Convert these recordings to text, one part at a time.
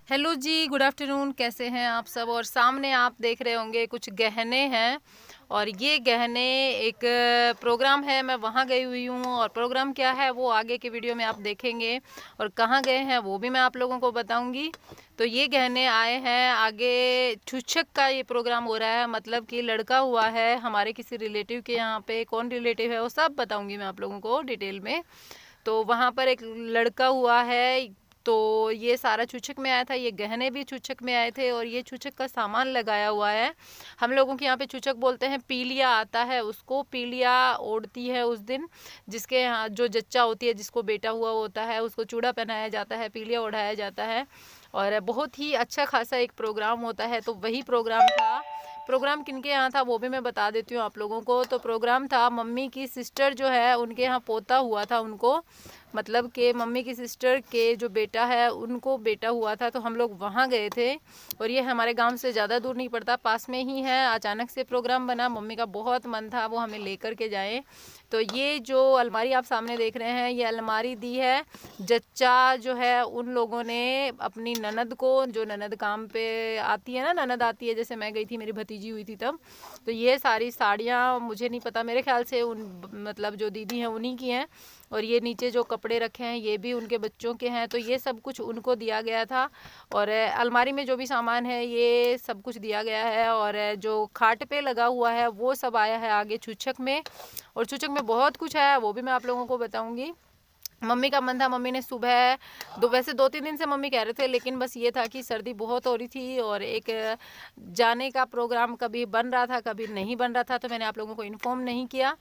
Hello जी, good afternoon. कैसे हैं आप सब। और सामने आप देख रहे होंगे कुछ गहने हैं और ये गहने एक प्रोग्राम है, मैं वहाँ गई हुई हूँ और प्रोग्राम क्या है वो आगे के वीडियो में आप देखेंगे और कहाँ गए हैं वो भी मैं आप लोगों को बताऊंगी। तो ये गहने आए हैं आगे छूछक का ये प्रोग्राम हो रहा है, मतलब कि लड़का हुआ है हमारे किसी रिलेटिव के यहाँ पे। कौन रिलेटिव है वो सब बताऊंगी मैं आप लोगों को डिटेल में। तो वहाँ पर एक लड़का हुआ है, तो ये सारा छूछक में आया था, ये गहने भी छूछक में आए थे और ये छूछक का सामान लगाया हुआ है। हम लोगों के यहाँ पे छूछक बोलते हैं, पीलिया आता है उसको, पीलिया ओढ़ती है उस दिन। जिसके यहाँ जो जच्चा होती है, जिसको बेटा हुआ होता है, उसको चूड़ा पहनाया जाता है, पीलिया ओढ़ाया जाता है और बहुत ही अच्छा खासा एक प्रोग्राम होता है। तो वही प्रोग्राम था। प्रोग्राम किनके यहाँ था वो भी मैं बता देती हूँ आप लोगों को। तो प्रोग्राम था मम्मी की सिस्टर जो है उनके यहाँ पोता हुआ था उनको, मतलब कि मम्मी की सिस्टर के जो बेटा है उनको बेटा हुआ था। तो हम लोग वहाँ गए थे और ये हमारे गांव से ज़्यादा दूर नहीं पड़ता, पास में ही है। अचानक से प्रोग्राम बना, मम्मी का बहुत मन था वो हमें लेकर के जाए। तो ये जो अलमारी आप सामने देख रहे हैं, ये अलमारी दी है जच्चा जो है उन लोगों ने अपनी ननद को, जो ननद काम पे आती है ना, ननद आती है, जैसे मैं गई थी मेरी भतीजी हुई थी तब। तो ये सारी साड़ियाँ मुझे नहीं पता, मेरे ख्याल से उन मतलब जो दीदी हैं उन्हीं की हैं। और ये नीचे जो कपड़े रखे हैं ये भी उनके बच्चों के हैं। तो ये सब कुछ उनको दिया गया था और अलमारी में जो भी सामान है ये सब कुछ दिया गया है। और जो खाट पे लगा हुआ है वो सब आया है आगे छूछक में। और छूछक में बहुत कुछ है वो भी मैं आप लोगों को बताऊंगी। मम्मी का मन था, मम्मी ने सुबह वैसे 2-3 दिन से मम्मी कह रहे थे, लेकिन बस ये था कि सर्दी बहुत हो रही थी और एक जाने का प्रोग्राम कभी बन रहा था कभी नहीं बन रहा था, तो मैंने आप लोगों को इन्फॉर्म नहीं किया।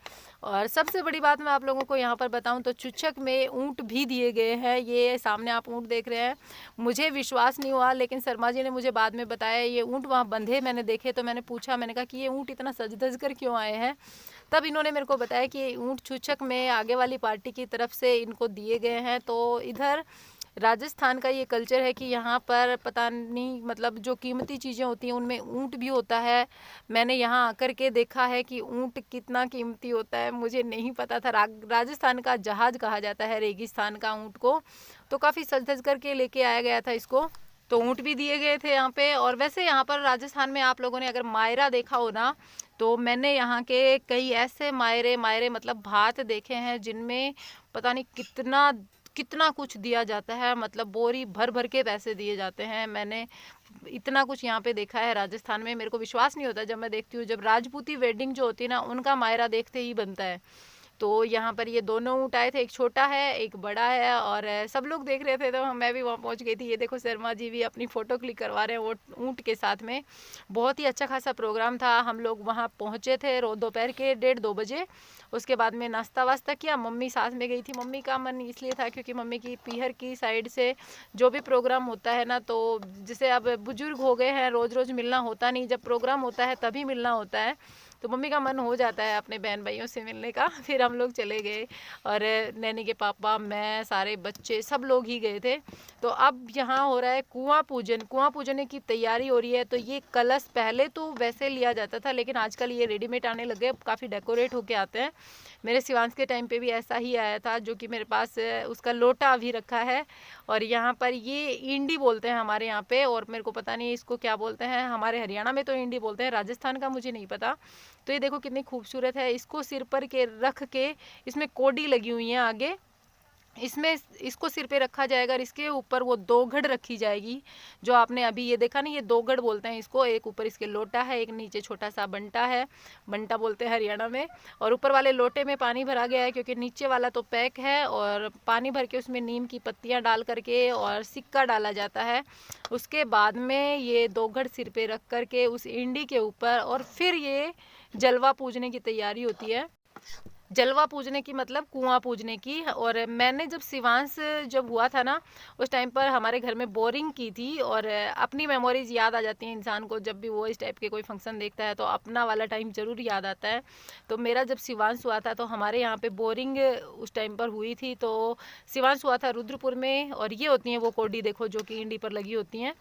और सबसे बड़ी बात मैं आप लोगों को यहाँ पर बताऊँ तो छूछक में ऊँट भी दिए गए हैं। ये सामने आप ऊँट देख रहे हैं, मुझे विश्वास नहीं हुआ, लेकिन शर्मा जी ने मुझे बाद में बताया ये ऊँट वहाँ बंधे मैंने देखे। तो मैंने पूछा, मैंने कहा कि ये ऊँट इतना सज धज कर क्यों आए हैं। तब इन्होंने मेरे को बताया कि ऊँट छूछक में आगे वाली पार्टी की तरफ से इनको दिए गए हैं। तो इधर राजस्थान का ये कल्चर है कि यहाँ पर पता नहीं, मतलब जो कीमती चीज़ें होती हैं उनमें ऊँट भी होता है। मैंने यहाँ आकर के देखा है कि ऊँट कितना कीमती होता है, मुझे नहीं पता था। राजस्थान का जहाज कहा जाता है रेगिस्तान का ऊँट को। तो काफ़ी सज धज करके लेके आया गया था इसको। तो ऊँट भी दिए गए थे यहाँ पे। और वैसे यहाँ पर राजस्थान में आप लोगों ने अगर मायरा देखा हो ना, तो मैंने यहाँ के कई ऐसे मायरे मायरे मतलब भात देखे हैं जिनमें पता नहीं कितना कितना कुछ दिया जाता है, मतलब बोरी भर भर के पैसे दिए जाते हैं। मैंने इतना कुछ यहाँ पे देखा है राजस्थान में, मेरे को विश्वास नहीं होता जब मैं देखती हूँ। जब राजपूती वेडिंग जो होती है ना, उनका मायरा देखते ही बनता है। तो यहाँ पर ये दोनों ऊँट आए थे, एक छोटा है एक बड़ा है और सब लोग देख रहे थे। तो मैं भी वहाँ पहुँच गई थी। ये देखो शर्मा जी भी अपनी फ़ोटो क्लिक करवा रहे हैं वो ऊँट के साथ में। बहुत ही अच्छा खासा प्रोग्राम था। हम लोग वहाँ पहुँचे थे दोपहर के 1:30-2 बजे। उसके बाद में नाश्ता वास्ता किया, मम्मी साथ में गई थी। मम्मी का मन इसलिए था क्योंकि मम्मी की पीहर की साइड से जो भी प्रोग्राम होता है ना, तो जैसे अब बुजुर्ग हो गए हैं, रोज़ रोज़ मिलना होता नहीं, जब प्रोग्राम होता है तभी मिलना होता है। तो मम्मी का मन हो जाता है अपने बहन भाइयों से मिलने का। फिर हम लोग चले गए और नैनी के पापा, मैं, सारे बच्चे, सब लोग ही गए थे। तो अब यहाँ हो रहा है कुआं पूजन। कुआं पूजने की तैयारी हो रही है। तो ये कलश पहले तो वैसे लिया जाता था, लेकिन आजकल ये रेडीमेड आने लगे, काफ़ी डेकोरेट होके आते हैं। मेरे शिवांश के टाइम पे भी ऐसा ही आया था, जो कि मेरे पास उसका लोटा अभी रखा है। और यहाँ पर ये इंडी बोलते हैं हमारे यहाँ पे, और मेरे को पता नहीं इसको क्या बोलते हैं। हमारे हरियाणा में तो इंडी बोलते हैं, राजस्थान का मुझे नहीं पता। तो ये देखो कितनी खूबसूरत है। इसको सिर पर के रख के, इसमें कोडी लगी हुई है आगे, इसमें इसको सिर पे रखा जाएगा और इसके ऊपर वो 2 घड़ रखी जाएगी। जो आपने अभी ये देखा ना, ये 2 घड़ बोलते हैं इसको। एक ऊपर इसके लोटा है, एक नीचे छोटा सा बंटा है, बंटा बोलते हैं हरियाणा में। और ऊपर वाले लोटे में पानी भरा गया है क्योंकि नीचे वाला तो पैक है। और पानी भर के उसमें नीम की पत्तियां डाल करके और सिक्का डाला जाता है। उसके बाद में ये 2 घड़ सिर पे रख करके उस इंडी के ऊपर, और फिर ये जलवा पूजने की तैयारी होती है। जलवा पूजने की मतलब कुआं पूजने की। और मैंने जब शिवांश जब हुआ था ना, उस टाइम पर हमारे घर में बोरिंग की थी। और अपनी मेमोरीज याद आ जाती हैं इंसान को, जब भी वो इस टाइप के कोई फंक्शन देखता है तो अपना वाला टाइम ज़रूर याद आता है। तो मेरा जब शिवांश हुआ था तो हमारे यहाँ पे बोरिंग उस टाइम पर हुई थी। तो शिवांश हुआ था रुद्रपुर में, और ये होती हैं वो कोडी देखो जो कि इंडी पर लगी होती हैं।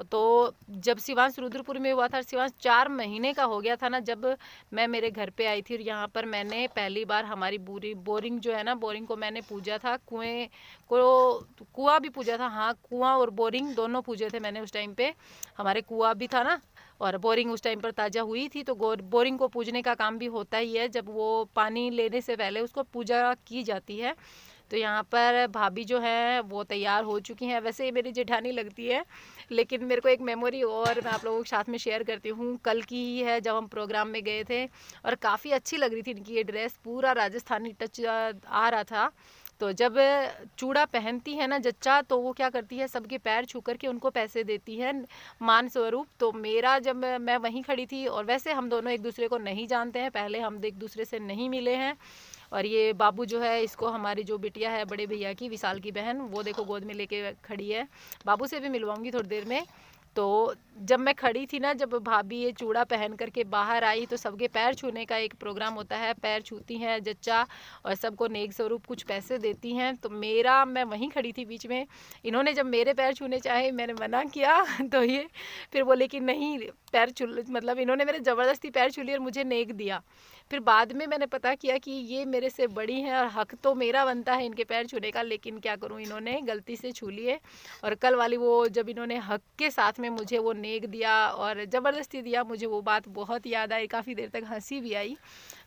तो जब शिवांश रुद्रपुर में हुआ था, शिवांश 4 महीने का हो गया था ना, जब मैं मेरे घर पे आई थी। और यहाँ पर मैंने पहली बार हमारी बोरिंग जो है ना, बोरिंग को मैंने पूजा था, कुआं भी पूजा था। हाँ, कुआं और बोरिंग दोनों पूजे थे मैंने उस टाइम पे। हमारे कुआं भी था ना और बोरिंग उस टाइम पर ताज़ा हुई थी, तो बोरिंग को पूजने का काम भी होता ही है। जब वो पानी लेने से पहले उसको पूजा की जाती है। तो यहाँ पर भाभी जो है वो तैयार हो चुकी हैं। वैसे ये मेरी जेठानी लगती है, लेकिन मेरे को एक मेमोरी और मैं आप लोगों के साथ में शेयर करती हूँ। कल की ही है, जब हम प्रोग्राम में गए थे और काफ़ी अच्छी लग रही थी इनकी ये ड्रेस, पूरा राजस्थानी टच आ रहा था। तो जब चूड़ा पहनती है ना जच्चा, तो वो क्या करती है, सबके पैर छू करके उनको पैसे देती है मान स्वरूप। तो मेरा जब मैं वहीं खड़ी थी, और वैसे हम दोनों एक दूसरे को नहीं जानते हैं, पहले हम एक दूसरे से नहीं मिले हैं। और ये बाबू जो है, इसको हमारी जो बिटिया है बड़े भैया की, विशाल की बहन, वो देखो गोद में लेके खड़ी है। बाबू से भी मिलवाऊंगी थोड़ी देर में। तो जब मैं खड़ी थी ना, जब भाभी ये चूड़ा पहन करके बाहर आई, तो सबके पैर छूने का एक प्रोग्राम होता है, पैर छूती हैं जच्चा और सबको नेक स्वरूप कुछ पैसे देती हैं। तो मैं वहीं खड़ी थी बीच में। इन्होंने जब मेरे पैर छूने चाहे, मैंने मना किया तो ये फिर बोले कि नहीं, पैर छू, मतलब इन्होंने मेरे ज़बरदस्ती पैर छू लिए और मुझे नेक दिया। फिर बाद में मैंने पता किया कि ये मेरे से बड़ी हैं और हक तो मेरा बनता है इनके पैर छूने का, लेकिन क्या करूं, इन्होंने गलती से छू लिए। और कल वाली वो जब इन्होंने हक के साथ में मुझे वो नेक दिया और ज़बरदस्ती दिया, मुझे वो बात बहुत याद आई, काफ़ी देर तक हंसी भी आई।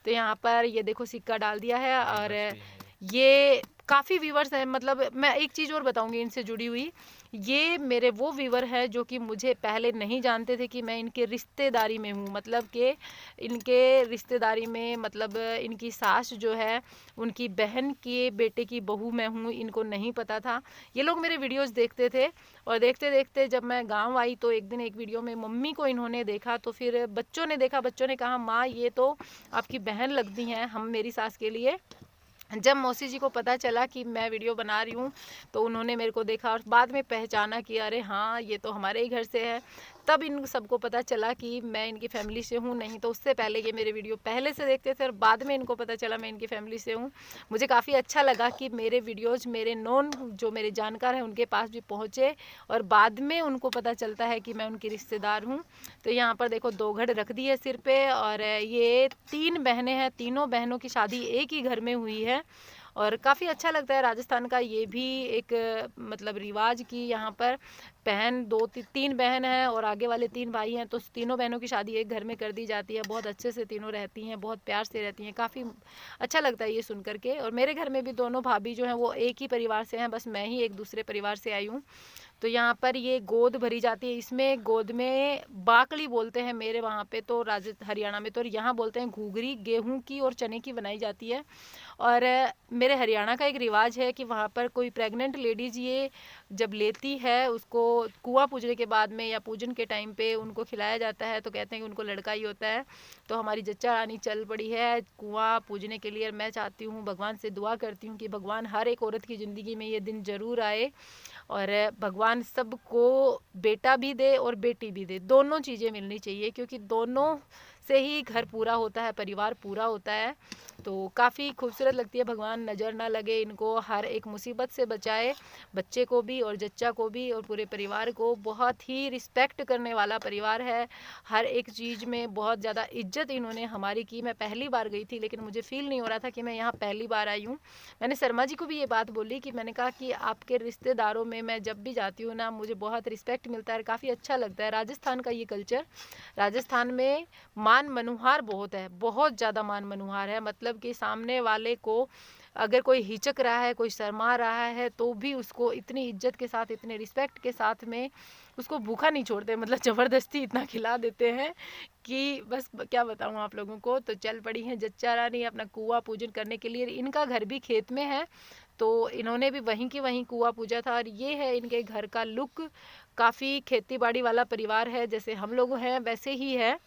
तो यहाँ पर ये देखो सिक्का डाल दिया है। और ये काफ़ी व्यूवर्स हैं, मतलब मैं एक चीज़ और बताऊंगी इनसे जुड़ी हुई। ये मेरे वो व्यूवर हैं जो कि मुझे पहले नहीं जानते थे कि मैं इनके रिश्तेदारी में हूँ, मतलब कि इनके रिश्तेदारी में, मतलब इनकी सास जो है उनकी बहन के बेटे की बहू मैं हूँ, इनको नहीं पता था। ये लोग मेरे वीडियोस देखते थे और देखते देखते जब मैं गांव आई, तो एक दिन एक वीडियो में मम्मी को इन्होंने देखा, तो फिर बच्चों ने देखा, बच्चों ने कहा माँ ये तो आपकी बहन लगती हैं हम मेरी सास के लिए। जब मौसी जी को पता चला कि मैं वीडियो बना रही हूँ, तो उन्होंने मेरे को देखा और बाद में पहचाना कि अरे हाँ, ये तो हमारे ही घर से है। तब इन सबको पता चला कि मैं इनकी फैमिली से हूँ, नहीं तो उससे पहले ये मेरे वीडियो पहले से देखते थे और बाद में इनको पता चला मैं इनकी फैमिली से हूँ। मुझे काफ़ी अच्छा लगा कि मेरे वीडियोज़ मेरे नॉन जो मेरे जानकार हैं उनके पास भी पहुँचे और बाद में उनको पता चलता है कि मैं उनकी रिश्तेदार हूँ। तो यहाँ पर देखो 2 घड़ रख दी है सिर पे। और ये 3 बहनें हैं, तीनों बहनों की शादी एक ही घर में हुई है और काफ़ी अच्छा लगता है। राजस्थान का ये भी एक मतलब रिवाज कि यहाँ पर बहन 2-3 बहन हैं और आगे वाले 3 भाई हैं, तो तीनों बहनों की शादी एक घर में कर दी जाती है। बहुत अच्छे से तीनों रहती हैं, बहुत प्यार से रहती हैं, काफ़ी अच्छा लगता है ये सुन करके। और मेरे घर में भी दोनों भाभी जो हैं वो एक ही परिवार से हैं, बस मैं ही एक दूसरे परिवार से आई हूँ। तो यहाँ पर ये गोद भरी जाती है, इसमें गोद में बाकली बोलते हैं मेरे वहाँ पे तो, हरियाणा में तो, और यहाँ बोलते हैं घूघरी, गेहूं की और चने की बनाई जाती है। और मेरे हरियाणा का एक रिवाज है कि वहाँ पर कोई प्रेग्नेंट लेडीज़ ये जब लेती है, उसको कुआं पूजने के बाद में या पूजन के टाइम पे उनको खिलाया जाता है, तो कहते हैं कि उनको लड़का ही होता है। तो हमारी जच्चा रानी चल पड़ी है कुआं पूजने के लिए और मैं चाहती हूँ, भगवान से दुआ करती हूँ कि भगवान हर एक औरत की ज़िंदगी में ये दिन ज़रूर आए और भगवान सबको बेटा भी दे और बेटी भी दे, दोनों चीज़ें मिलनी चाहिए, क्योंकि दोनों से ही घर पूरा होता है, परिवार पूरा होता है। तो काफ़ी खूबसूरत लगती है। भगवान नज़र ना लगे इनको, हर एक मुसीबत से बचाए, बच्चे को भी और जच्चा को भी और पूरे परिवार को। बहुत ही रिस्पेक्ट करने वाला परिवार है, हर एक चीज़ में बहुत ज़्यादा इज्जत इन्होंने हमारी की। मैं पहली बार गई थी, लेकिन मुझे फील नहीं हो रहा था कि मैं यहाँ पहली बार आई हूँ। मैंने शर्मा जी को भी ये बात बोली कि मैंने कहा कि आपके रिश्तेदारों में मैं जब भी जाती हूँ ना, मुझे बहुत रिस्पेक्ट मिलता है, काफ़ी अच्छा लगता है। राजस्थान का ये कल्चर, राजस्थान में मान मनुहार बहुत है, बहुत ज़्यादा मान मनुहार है। मतलब कि सामने वाले को अगर कोई हिचक रहा है, कोई शर्मा रहा है, तो भी उसको इतनी इज्जत के साथ, इतने रिस्पेक्ट के साथ में उसको भूखा नहीं छोड़ते, मतलब ज़बरदस्ती इतना खिला देते हैं कि बस क्या बताऊँ आप लोगों को। तो चल पड़ी हैं जच्चा रानी अपना कुआं पूजन करने के लिए। इनका घर भी खेत में है, तो इन्होंने भी वहीं की वहीं कुआं पूजा था। और ये है इनके घर का लुक, काफ़ी खेती बाड़ी वाला परिवार है, जैसे हम लोग हैं वैसे ही है।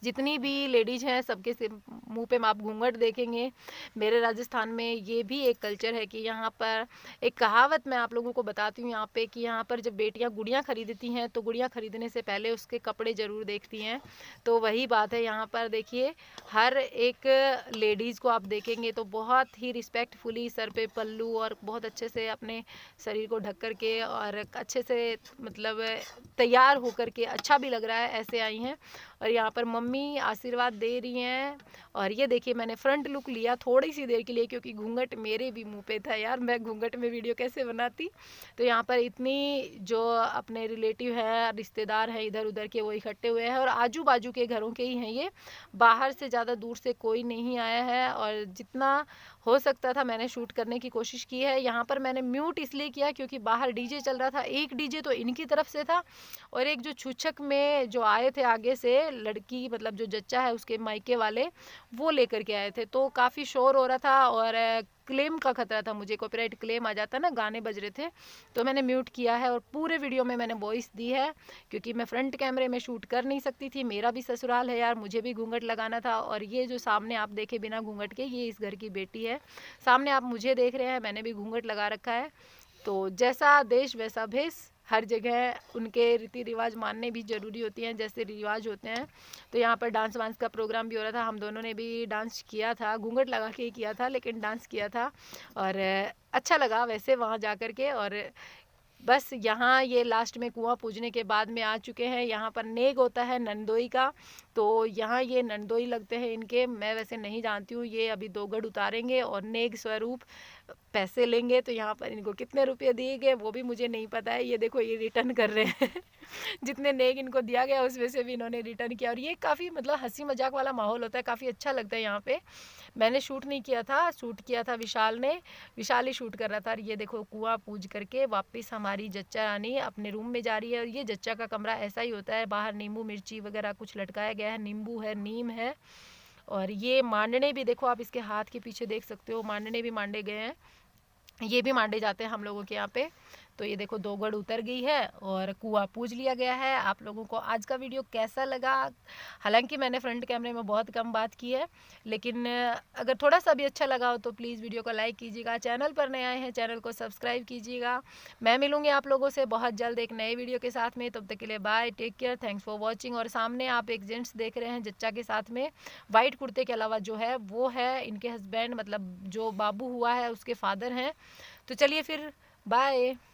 जितनी भी लेडीज़ हैं सबके सिर मुंह पे आप घूंघट देखेंगे। मेरे राजस्थान में ये भी एक कल्चर है कि यहाँ पर एक कहावत मैं आप लोगों को बताती हूँ यहाँ पे, कि यहाँ पर जब बेटियाँ गुड़ियाँ खरीदती हैं तो गुड़ियाँ खरीदने से पहले उसके कपड़े ज़रूर देखती हैं। तो वही बात है, यहाँ पर देखिए हर एक लेडीज़ को आप देखेंगे तो बहुत ही रिस्पेक्टफुली सर पे पल्लू और बहुत अच्छे से अपने शरीर को ढक कर के और अच्छे से मतलब तैयार होकर के अच्छा भी लग रहा है, ऐसे आई हैं। और यहाँ पर मम्मी आशीर्वाद दे रही हैं। और ये देखिए मैंने फ्रंट लुक लिया थोड़ी सी देर के लिए, क्योंकि घूंघट मेरे भी मुंह पे था यार, मैं घूंघट में वीडियो कैसे बनाती। तो यहाँ पर इतनी जो अपने रिलेटिव हैं, रिश्तेदार हैं इधर उधर के, वो इकट्ठे हुए हैं और आजू बाजू के घरों के ही हैं ये, बाहर से ज़्यादा दूर से कोई नहीं आया है। और जितना हो सकता था मैंने शूट करने की कोशिश की है। यहाँ पर मैंने म्यूट इसलिए किया क्योंकि बाहर डीजे चल रहा था। एक डीजे तो इनकी तरफ से था और एक जो छूछक में जो आए थे आगे से लड़की, मतलब जो जच्चा है उसके मायके वाले, वो लेकर के आए थे, तो काफ़ी शोर हो रहा था और क्लेम का खतरा था, मुझे कॉपीराइट क्लेम आ जाता ना, गाने बज रहे थे। तो मैंने म्यूट किया है और पूरे वीडियो में मैंने वॉइस दी है, क्योंकि मैं फ्रंट कैमरे में शूट कर नहीं सकती थी। मेरा भी ससुराल है यार, मुझे भी घूंघट लगाना था। और ये जो सामने आप देखे बिना घूंघट के, ये इस घर की बेटी है। सामने आप मुझे देख रहे हैं, मैंने भी घूंघट लगा रखा है। तो जैसा देश वैसा भेष, हर जगह उनके रीति रिवाज मानने भी ज़रूरी होती हैं, जैसे रिवाज होते हैं। तो यहाँ पर डांस वांस का प्रोग्राम भी हो रहा था, हम दोनों ने भी डांस किया था, घूंघट लगा के ही किया था, लेकिन डांस किया था और अच्छा लगा वैसे वहाँ जा कर के। और बस यहाँ ये लास्ट में कुआं पूजने के बाद में आ चुके हैं। यहाँ पर नेग होता है नंदोई का, तो यहाँ ये नंदोई लगते हैं इनके। मैं वैसे नहीं जानती हूँ, ये अभी 2 गढ़ उतारेंगे और नेग स्वरूप पैसे लेंगे। तो यहाँ पर इनको कितने रुपये दिए गए वो भी मुझे नहीं पता है। ये देखो ये रिटर्न कर रहे हैं जितने नेग इनको दिया गया उसमें से भी इन्होंने रिटर्न किया। और ये काफ़ी मतलब हंसी मजाक वाला माहौल होता है, काफ़ी अच्छा लगता है यहाँ पे। मैंने शूट नहीं किया था, शूट किया था विशाल ने, विशाल ही शूट कर रहा था। और ये देखो कुआं पूज करके वापस हमारी जच्चा रानी अपने रूम में जा रही है। और ये जच्चा का कमरा ऐसा ही होता है, बाहर नींबू मिर्ची वगैरह कुछ लटकाया गया है, नींबू है, नीम है। और ये मांडने भी देखो आप इसके हाथ के पीछे देख सकते हो, मांडने भी मांडे गए हैं, ये भी मांडे जाते हैं हम लोगों के यहाँ पे। तो ये देखो 2 गढ़ उतर गई है और कुआं पूज लिया गया है। आप लोगों को आज का वीडियो कैसा लगा? हालांकि मैंने फ्रंट कैमरे में बहुत कम बात की है, लेकिन अगर थोड़ा सा भी अच्छा लगा हो तो प्लीज़ वीडियो को लाइक कीजिएगा। चैनल पर नए आए हैं चैनल को सब्सक्राइब कीजिएगा। मैं मिलूँगी आप लोगों से बहुत जल्द एक नए वीडियो के साथ में। तब तक के लिए bye, take care, thanks for watching. और सामने आप एक जेंट्स देख रहे हैं जच्चा के साथ में, वाइट कुर्ते के अलावा जो है वो है इनके हस्बैंड, मतलब जो बाबू हुआ है उसके फादर हैं। तो चलिए फिर बाय।